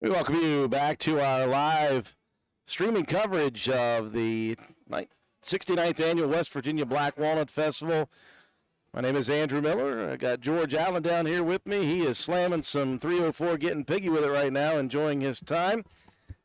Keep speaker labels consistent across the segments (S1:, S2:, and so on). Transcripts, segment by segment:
S1: We welcome you back to our live streaming coverage of the 69th Annual West Virginia Black Walnut Festival. My name is Andrew Miller. I got George Allen down here with me. He is slamming some 304, getting piggy with it right now, enjoying his time.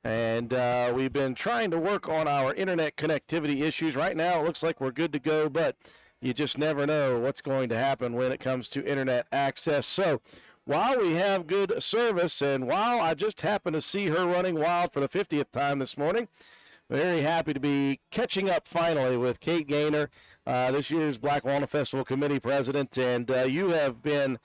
S1: And we've been trying to work on our internet connectivity issues. Right now, it looks like we're good to go, but you just never know what's going to happen when it comes to internet access. So while we have good service, and while I just happened to see her running wild for the 50th time this morning, very happy to be catching up finally with Kate Gaynor, this year's Black Walnut Festival Committee President. And you have been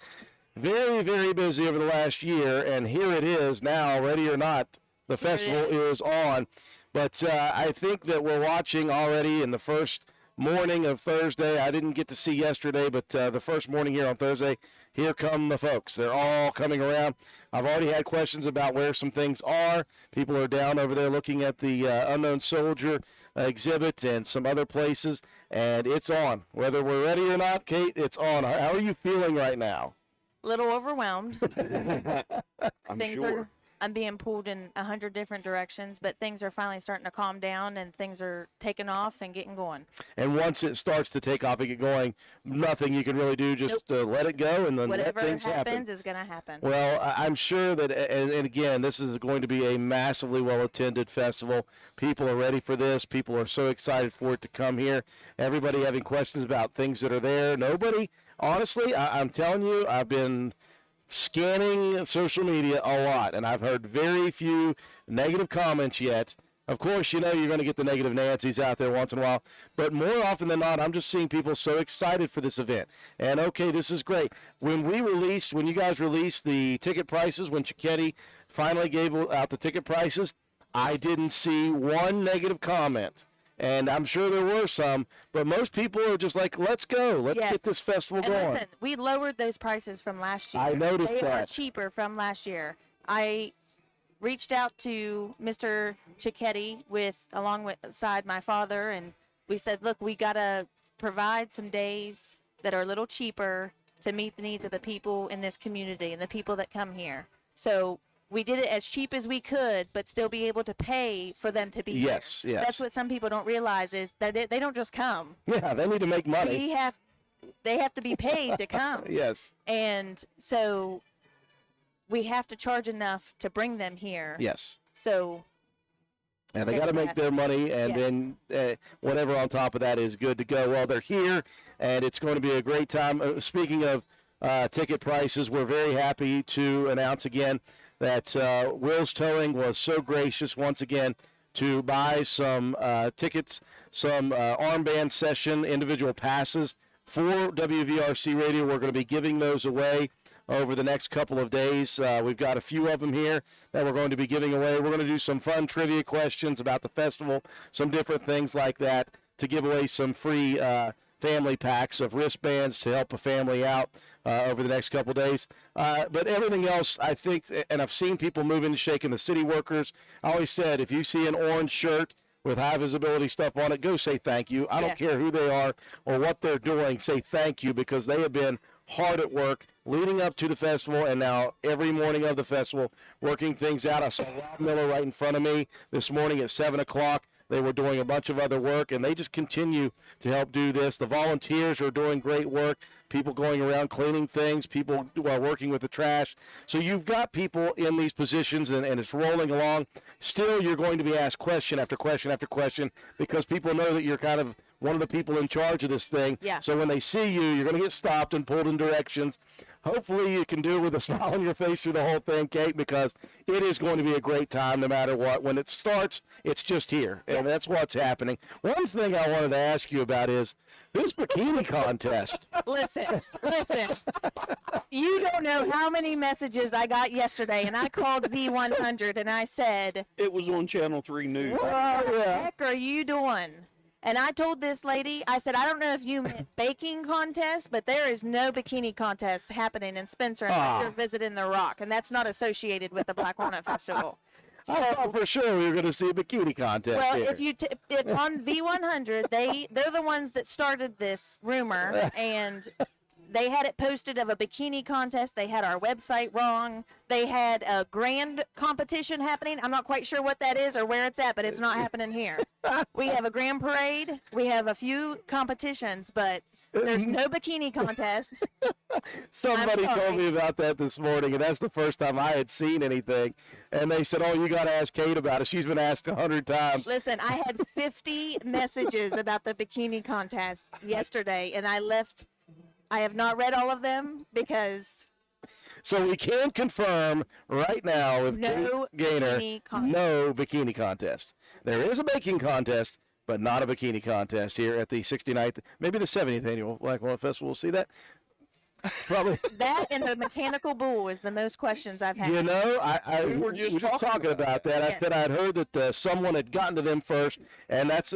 S1: very, very busy over the last year, and here it is now, ready or not, the festival is on. But I think that we're watching already in the first morning of Thursday. I didn't get to see yesterday, but the first morning here on Thursday, here come the folks. They're all coming around. I've already had questions about where some things are. People are down over there looking at the Unknown Soldier exhibit and some other places, and it's on. Whether we're ready or not, Kate, it's on. How are you feeling right now?
S2: A little overwhelmed.
S3: I'm
S2: Things
S3: sure.
S2: I'm being pulled in 100 different directions, but things are finally starting to calm down and things are taking off and getting going.
S1: And once it starts to take off and get going, nothing you can really do, just let it go and then
S2: Whatever
S1: let things happen.
S2: happens is going to happen.
S1: Well, I'm sure that, and again, this is going to be a massively well-attended festival. People are ready for this. People are so excited for it to come here. Everybody having questions about things that are there. Nobody, honestly, I'm telling you, I've been scanning social media a lot, and I've heard very few negative comments yet. Of course, you know you're going to get the negative Nancy's out there once in a while, but more often than not, I'm just seeing people so excited for this event. And, okay, this is great. When you guys released the ticket prices, when Cicchetti finally gave out the ticket prices, I didn't see one negative comment. And I'm sure there were some, but most people are just like, let's go. Let's get this festival going.
S2: Listen, we lowered those prices from last year.
S1: I noticed that.
S2: They are cheaper from last year. I reached out to Mr. Cicchetti alongside my father, and we said, look, we got to provide some days that are a little cheaper to meet the needs of the people in this community and the people that come here. So we did it as cheap as we could, but still be able to pay for them to be here.
S1: Yes.
S2: That's what some people don't realize is that they don't just come.
S1: Yeah, they need to make money.
S2: They have to be paid to come.
S1: Yes.
S2: And so we have to charge enough to bring them here.
S1: Yes.
S2: So.
S1: And they got to make their money, and then whatever on top of that is good to go. Well, they're here, and it's going to be a great time. Speaking of ticket prices, we're very happy to announce again that Will's Towing was so gracious once again to buy some tickets, some armband session individual passes for WVRC Radio. We're going to be giving those away over the next couple of days. We've got a few of them here that we're going to be giving away. We're going to do some fun trivia questions about the festival, some different things like that to give away some free family packs of wristbands to help a family out over the next couple of days. But everything else, I think, and I've seen people move into shaking the city workers. I always said, if you see an orange shirt with high visibility stuff on it, go say thank you. I don't care who they are or what they're doing. Say thank you, because they have been hard at work leading up to the festival and now every morning of the festival working things out. I saw Rob Miller right in front of me this morning at 7 o'clock. They were doing a bunch of other work, and they just continue to help do this. The volunteers are doing great work, people going around cleaning things, people working with the trash. So you've got people in these positions, and it's rolling along. Still, you're going to be asked question after question after question, because people know that you're kind of one of the people in charge of this thing.
S2: Yeah.
S1: So when they see you, you're going to get stopped and pulled in directions. Hopefully you can do it with a smile on your face through the whole thing, Kate, because it is going to be a great time no matter what. When it starts, it's just here, and that's what's happening. One thing I wanted to ask you about is this bikini contest.
S2: Listen. You don't know how many messages I got yesterday, and I called V100, and I said,
S3: It was on Channel 3 News.
S2: what the heck are you doing? And I told this lady, I said, I don't know if you meant baking contest, but there is no bikini contest happening in Spencer unless you're visiting the Rock, and that's not associated with the Black Walnut Festival.
S1: I thought for sure we were going to see a bikini contest.
S2: Well,
S1: here.
S2: if on V100, they're the ones that started this rumor, and They had it posted of a bikini contest. They had our website wrong. They had a grand competition happening. I'm not quite sure what that is or where it's at, but it's not happening here. We have a grand parade. We have a few competitions, but there's no bikini contest.
S1: Somebody
S2: I'm sorry.
S1: told me about that this morning, and that's the first time I had seen anything. And they said, "Oh, you got to ask Kate about it. She's been asked 100 times."
S2: Listen, I had 50 messages about the bikini contest yesterday, and I left. I have not read all of them because
S1: So we can confirm right now with
S2: No
S1: Kate Gaynor,
S2: bikini contest.
S1: no bikini contest. There is a baking contest, but not a bikini contest here at the 69th, maybe the 70th annual Black Walnut Festival. We'll see that. Probably.
S2: that and the mechanical bull is the most questions I've had.
S1: You know,
S3: We were just talking
S1: about that. I
S2: Yes.
S1: said I'd heard that someone had gotten to them first, and that's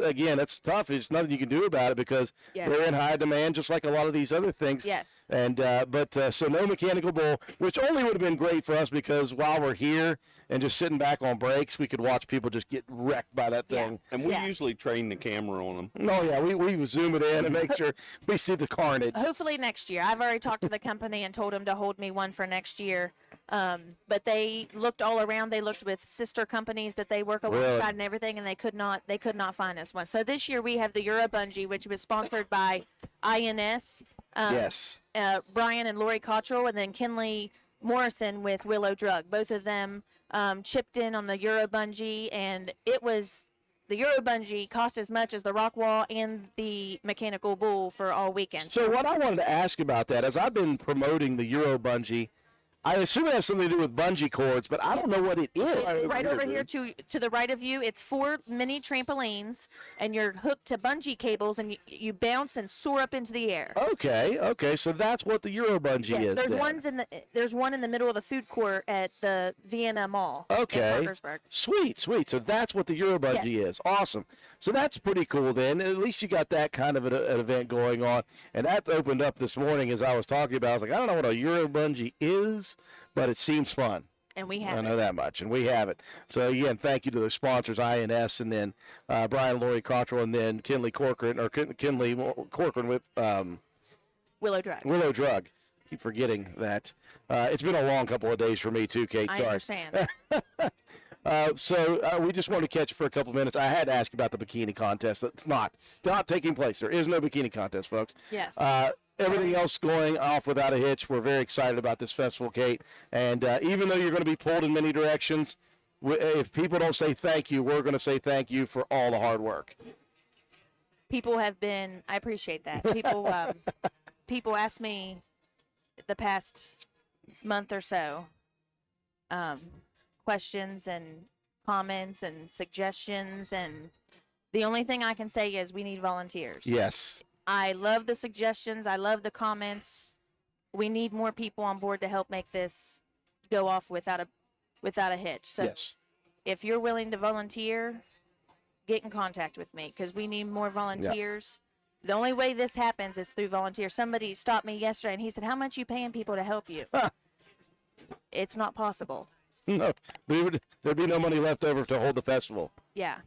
S1: tough. There's nothing you can do about it because
S2: Yeah.
S1: they're in high demand, just like a lot of these other things.
S2: Yes.
S1: And so no mechanical bull, which only would have been great for us because while we're here and just sitting back on breaks, we could watch people just get wrecked by that
S2: Yeah.
S1: thing.
S3: And we
S2: Yeah.
S3: usually train the camera on them.
S1: Oh yeah, we zoom it in and make sure we see the carnage.
S2: Hopefully next year. I've already talked to the company and told them to hold me one for next year. But they looked all around. They looked with sister companies that they work alongside
S1: Really?
S2: and everything, and they could not find us one. So this year we have the Euro Bungee, which was sponsored by INS.
S1: Yes.
S2: Brian and Lori Cottrell, and then Kinley Morrison with Willow Drug. Both of them chipped in on the Euro Bungee, and the Euro Bungee cost as much as the rock wall and the mechanical bull for all weekend.
S1: So what I wanted to ask about that is I've been promoting the Euro Bungee. I assume it has something to do with bungee cords, but I don't know what it is.
S2: Right over here to the right of you, it's 4 mini trampolines, and you're hooked to bungee cables, and you bounce and soar up into the air.
S1: Okay, so that's what the Euro Bungee is.
S2: There's
S1: then.
S2: there's one in the middle of the food court at the Vienna Mall
S1: Okay.
S2: in Parkersburg.
S1: Sweet. So that's what the Euro Bungee
S2: Yes.
S1: is. Awesome. So that's pretty cool then. At least you got that kind of an event going on. And that opened up this morning as I was talking about. I was like, I don't know what a Euro Bungee is, but it seems fun.
S2: And we
S1: I
S2: have
S1: know
S2: it.
S1: that much, and we have it. So again, thank you to the sponsors, INS, and then Brian, Lori Cottrell, and then Kinley Corcoran with
S2: Willow Drug.
S1: Willow Drug. Keep forgetting that. It's been a long couple of days for me too, Kate.
S2: I
S1: Sorry.
S2: understand.
S1: So we just wanted to catch you for a couple of minutes. I had to ask about the bikini contest. That's not taking place. There is no bikini contest, folks.
S2: Yes.
S1: Everything else going off without a hitch. We're very excited about this festival, Kate. And even though you're going to be pulled in many directions, if people don't say thank you, we're going to say thank you for all the hard work.
S2: People have been. I appreciate that. People ask me the past month or so questions and comments and suggestions, and the only thing I can say is we need volunteers.
S1: Yes.
S2: I love the suggestions. I love the comments. We need more people on board to help make this go off without a hitch. So
S1: Yes.
S2: if you're willing to volunteer, get in contact with me because we need more volunteers. The only way this happens is through volunteers. Somebody stopped me yesterday and he said, "How much you paying people to help you?" It's not possible.
S1: No, there'd be no money left over to hold the festival.
S2: Yeah.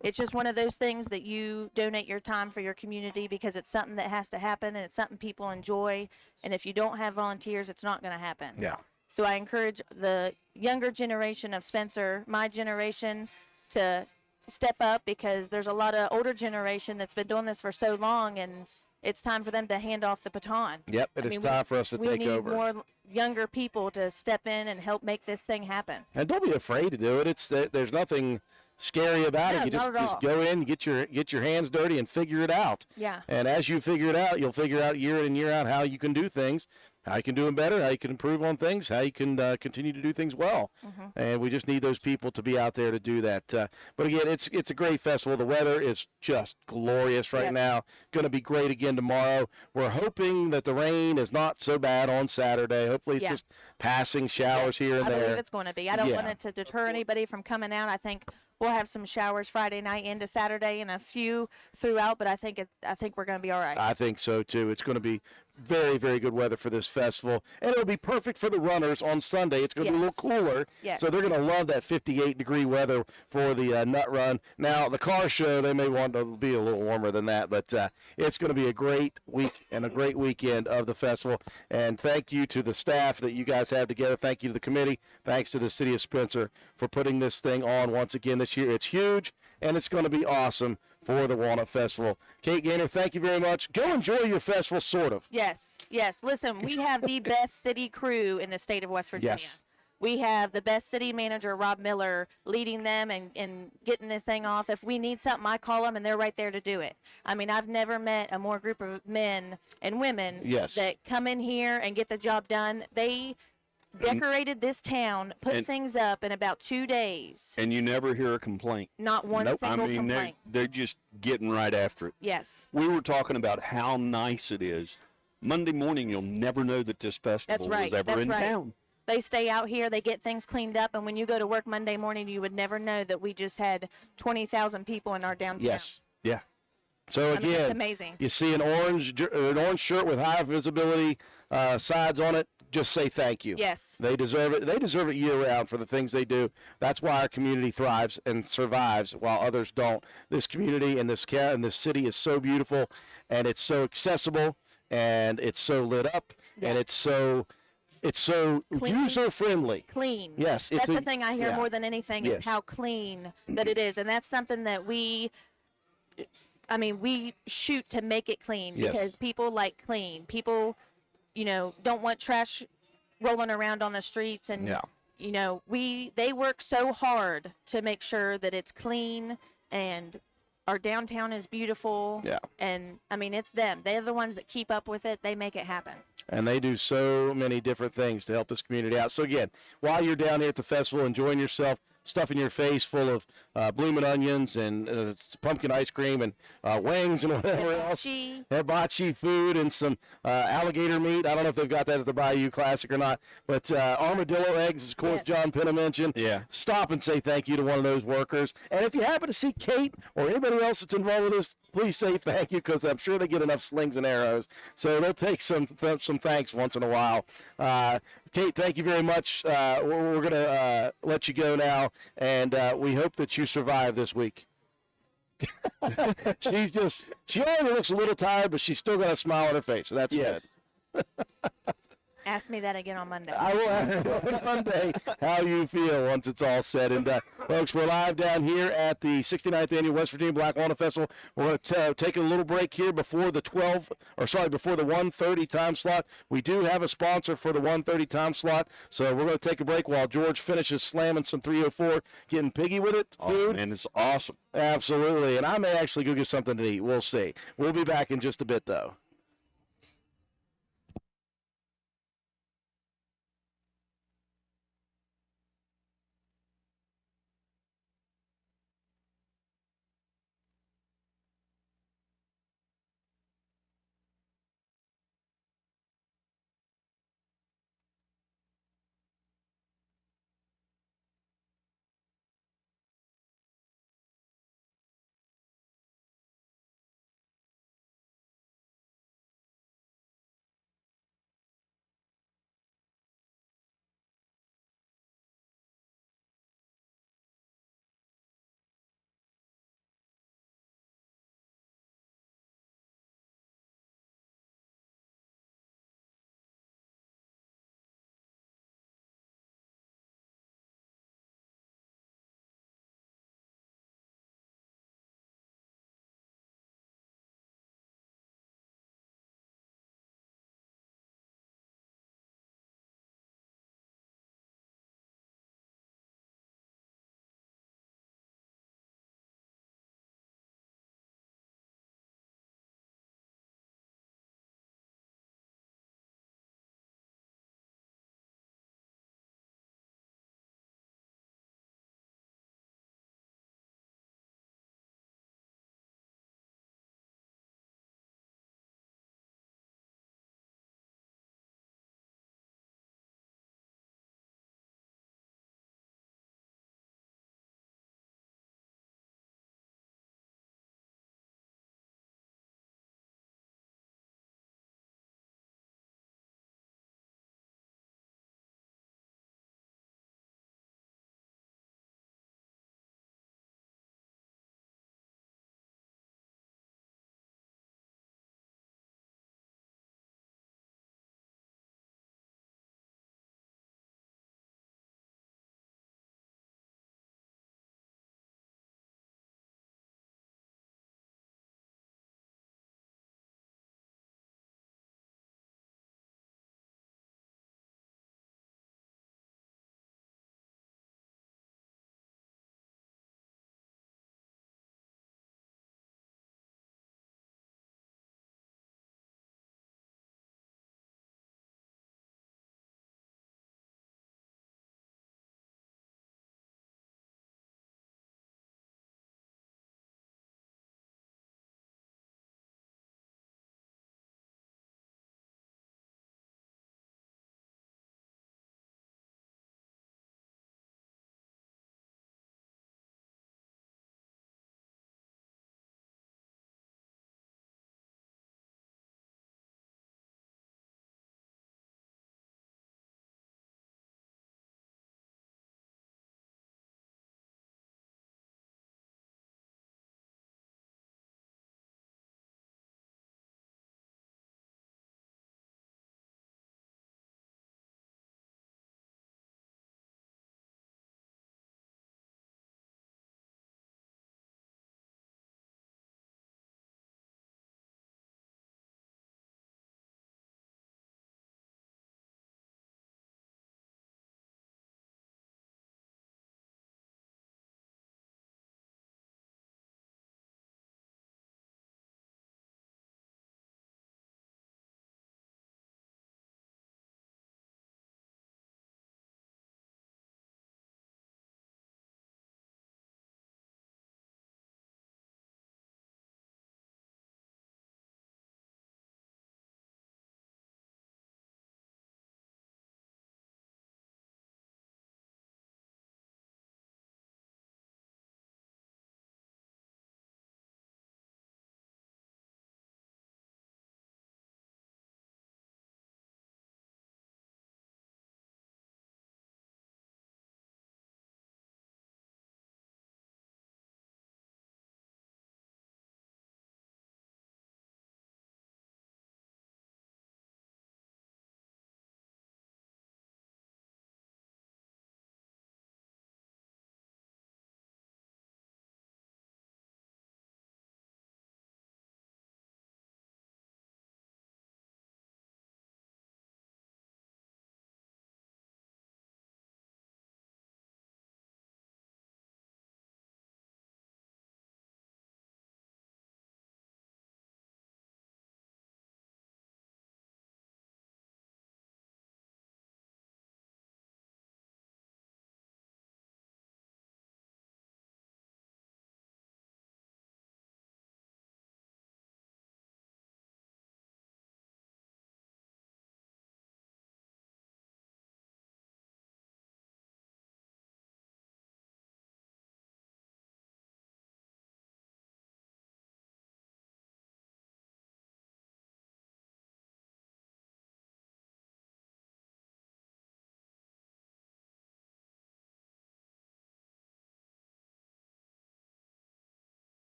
S2: It's just one of those things that you donate your time for your community because it's something that has to happen and it's something people enjoy. And if you don't have volunteers, it's not going to happen.
S1: Yeah.
S2: So I encourage the younger generation of Spencer, my generation, to step up because there's a lot of older generation that's been doing this for so long, and it's time for them to hand off the baton.
S1: Yep, it's time for us to take
S2: We need
S1: over.
S2: more younger people to step in and help make this thing happen.
S1: And don't be afraid to do it. There's nothing scary about
S2: No,
S1: it. You
S2: not at all.
S1: just go in, get your hands dirty, and figure it out.
S2: Yeah.
S1: And as you figure it out, you'll figure out year in and year out how you can do things, how you can do them better, how you can improve on things, how you can continue to do things well. And we just need those people to be out there to do that. But again, it's a great festival. The weather is just glorious right
S2: Yes.
S1: now. Going to be great again tomorrow. We're hoping that the rain is not so bad on Saturday. Hopefully it's
S2: Yeah.
S1: just passing showers
S2: Yes,
S1: here and
S2: I
S1: there.
S2: believe it's going to be. I don't want
S1: Yeah.
S2: it to deter anybody from coming out. I think we'll have some showers Friday night into Saturday and a few throughout, but I think we're going to be all right.
S1: I think so too. It's going to be very, very good weather for this festival, and it'll be perfect for the runners on Sunday. It's going to be a little cooler, so they're going to love that 58-degree weather for the Nut Run. Now, the car show, they may want to be a little warmer than that, but it's going to be a great week and a great weekend of the festival. And thank you to the staff that you guys have together. Thank you to the committee. Thanks to the city of Spencer for putting this thing on once again this year. It's huge, and it's going to be awesome for the Walnut Festival. Kate Gaynor, thank you very much. Go enjoy your festival, sort of.
S2: Yes. Listen, we have the best city crew in the state of West Virginia.
S1: Yes.
S2: We have the best city manager, Rob Miller, leading them and getting this thing off. If we need something, I call them, and they're right there to do it. I mean, I've never met a more group of men and women that come in here and get the job done. They decorated this town, put things up in about 2 days.
S3: And you never hear a complaint.
S2: Not one single complaint.
S3: They're just getting right after it.
S2: Yes.
S3: We were talking about how nice it is. Monday morning, you'll never know that this festival was ever in town.
S2: They stay out here, they get things cleaned up, and when you go to work Monday morning, you would never know that we just had 20,000 people in our downtown.
S1: Yes. Yeah. So again,
S2: it's amazing.
S1: You see an orange shirt with high visibility sides on it. Just say thank you.
S2: Yes.
S1: They deserve it. They deserve it year-round for the things they do. That's why our community thrives and survives while others don't. This community and this city is so beautiful, and it's so accessible, and it's so lit up, and it's so user-friendly.
S2: Clean.
S1: Yes.
S2: That's the thing I hear more than anything is how clean that it is, and that's something that we shoot to make it clean because people like clean. People don't want trash rolling around on the streets, and they work so hard to make sure that it's clean and our downtown is beautiful.
S1: Yeah.
S2: And it's them. They're the ones that keep up with it. They make it happen.
S1: And they do so many different things to help this community out. So again, while you're down here at the festival enjoying yourself, stuffing your face full of blooming onions and pumpkin ice cream and wings and whatever else. Hibachi food and some alligator meat. I don't know if they've got that at the Bayou Classic or not, but armadillo eggs, of course, John Penna mentioned.
S3: Yeah.
S1: Stop and say thank you to one of those workers. And if you happen to see Kate or anybody else that's involved with this, please say thank you because I'm sure they get enough slings and arrows. So they'll take some thanks once in a while. Kate, thank you very much. We're going to let you go now, and we hope that you survive this week. She already looks a little tired, but she's still got a smile on her face, so that's good.
S2: Ask me that again on Monday.
S1: I will ask you on Monday how you feel once it's all said and done. Folks, we're live down here at the 69th Annual West Virginia Black Walnut Festival. We're going to take a little break here before the 1:30 time slot. We do have a sponsor for the 1:30 time slot, so we're going to take a break while George finishes slamming some 304, getting piggy with it, food.
S3: And it's awesome.
S1: Absolutely, and I may actually go get something to eat. We'll see. We'll be back in just a bit, though.